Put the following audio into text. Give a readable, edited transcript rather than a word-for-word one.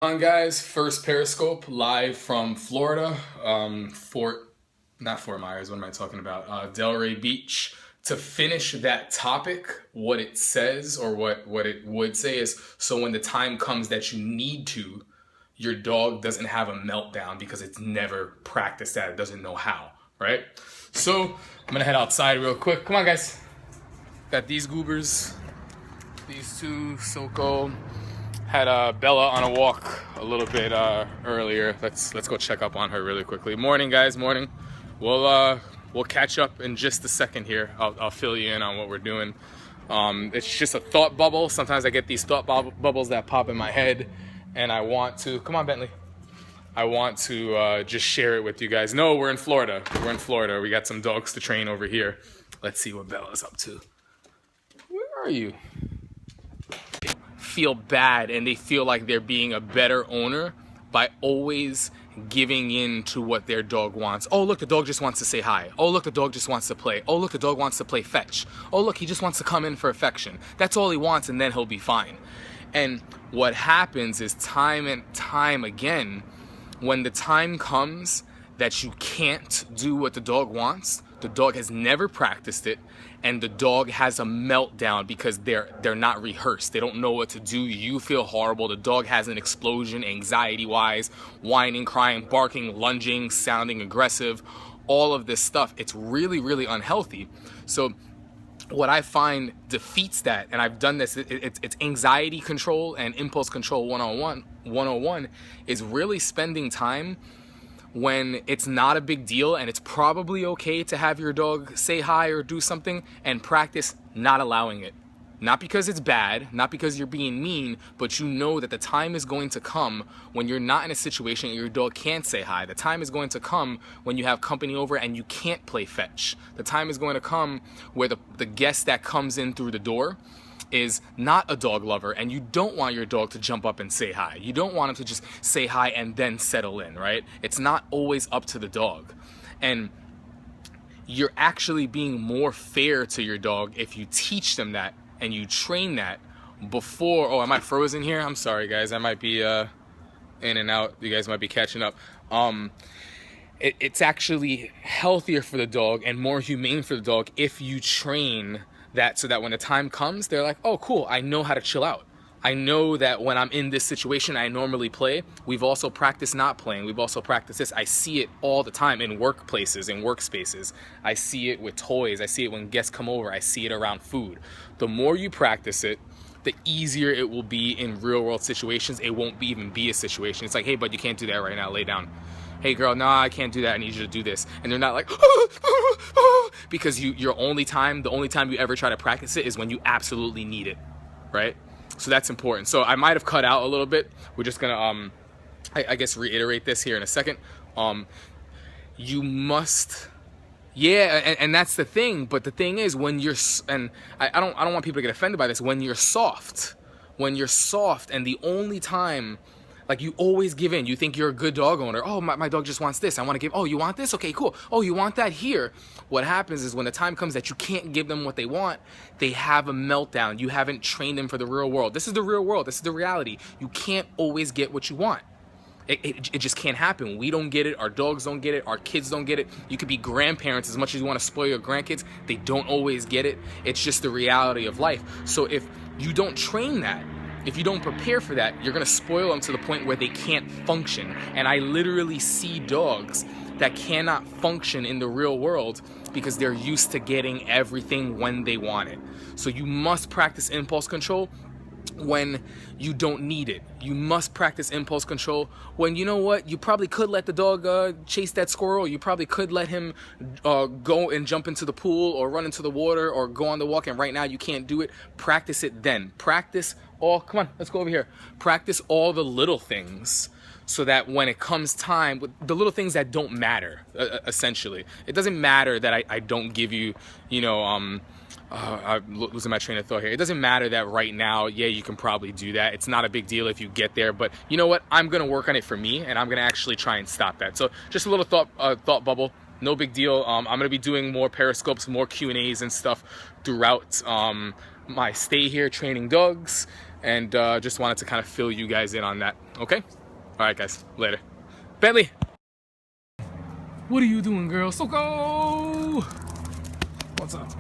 On guys, first Periscope live from Florida, not Fort Myers, what am I talking about? Delray Beach. To finish that topic, what it says or what it would say is, so when the time comes that you need to, your dog doesn't have a meltdown because it's never practiced that, it doesn't know how, right? So I'm gonna head outside real quick. Come on guys. Got these goobers, these two, Soko. Had Bella on a walk a little bit earlier. Let's go check up on her really quickly. Morning, guys. Morning. We'll catch up in just a second here. I'll fill you in on what we're doing. It's just a thought bubble. Sometimes I get these thought bubbles that pop in my head, and I want to come on, Bentley. I want to just share it with you guys. No, we're in Florida. We're in Florida. We got some dogs to train over here. Let's see what Bella's up to. Where are you? Feel bad and they feel like they're being a better owner by always giving in to what their dog wants. Oh look, the dog just wants to say hi. Oh look, the dog just wants to play. Oh look, the dog wants to play fetch. Oh look, he just wants to come in for affection. That's all he wants, and then he'll be fine. And what happens is, time and time again, when the time comes that you can't do what the dog wants, the dog has never practiced it, and the dog has a meltdown because they're not rehearsed. They don't know what to do. You feel horrible. The dog has an explosion anxiety-wise, whining, crying, barking, lunging, sounding aggressive, all of this stuff. It's really, really unhealthy. So what I find defeats that, and I've done this, it's anxiety control and impulse control 101 is really spending time when it's not a big deal and it's probably okay to have your dog say hi or do something, and practice not allowing it. Not because it's bad, not because you're being mean, but you know that the time is going to come when you're not in a situation and your dog can't say hi. The time is going to come when you have company over and you can't play fetch. The time is going to come where the guest that comes in through the door is not a dog lover, and you don't want your dog to jump up and say hi. You don't want him to just say hi and then settle in, right? It's not always up to the dog. And you're actually being more fair to your dog if you teach them that and you train that before. Oh, am I frozen here? I'm sorry, guys. I might be in and out. You guys might be catching up. It's actually healthier for the dog and more humane for the dog if you train that, so that when the time comes, they're like, oh cool, I know how to chill out. I know that when I'm in this situation I normally play. We've also practiced not playing. We've also practiced this. I see it all the time in workplaces, in workspaces. I see it with toys. I see it when guests come over. I see it around food. The more you practice it, the easier it will be in real world situations. It won't even be a situation. It's like, hey bud, you can't do that right now, lay down. Hey girl, nah, I can't do that, I need you to do this. And they're not like, because the only time you ever try to practice it is when you absolutely need it, right? So that's important. So I might have cut out a little bit. We're just gonna, I guess, reiterate this here in a second. You must, yeah, and that's the thing. But the thing is, when you're, and I don't want people to get offended by this. When you're soft, and the only time, like, you always give in. You think you're a good dog owner. Oh, my dog just wants this. I want to give. Oh, you want this? Okay, cool. Oh, you want that? Here. What happens is when the time comes that you can't give them what they want, they have a meltdown. You haven't trained them for the real world. This is the real world. This is the reality. You can't always get what you want. It just can't happen. We don't get it. Our dogs don't get it. Our kids don't get it. You could be grandparents as much as you want to spoil your grandkids. They don't always get it. It's just the reality of life. So if you don't train that, if you don't prepare for that, you're gonna spoil them to the point where they can't function. And I literally see dogs that cannot function in the real world because they're used to getting everything when they want it. So you must practice impulse control when you don't need it. You must practice impulse control when, you know what, you probably could let the dog chase that squirrel. You probably could let him go and jump into the pool or run into the water or go on the walk, and right now you can't do it. Practice it then. Practice all, come on, let's go over here. Practice all the little things so that when it comes time, the little things that don't matter, essentially. It doesn't matter that I don't give you, you know, I'm losing my train of thought here. It doesn't matter that right now, yeah, you can probably do that. It's not a big deal if you get there, but you know what? I'm gonna work on it for me, and I'm gonna actually try and stop that. So just a little thought bubble. No big deal. I'm gonna be doing more periscopes, more Q&As and stuff throughout my stay here training dogs, and just wanted to kind of fill you guys in on that. Okay? All right, guys. Later. Bentley. What are you doing, girl? So go. What's up?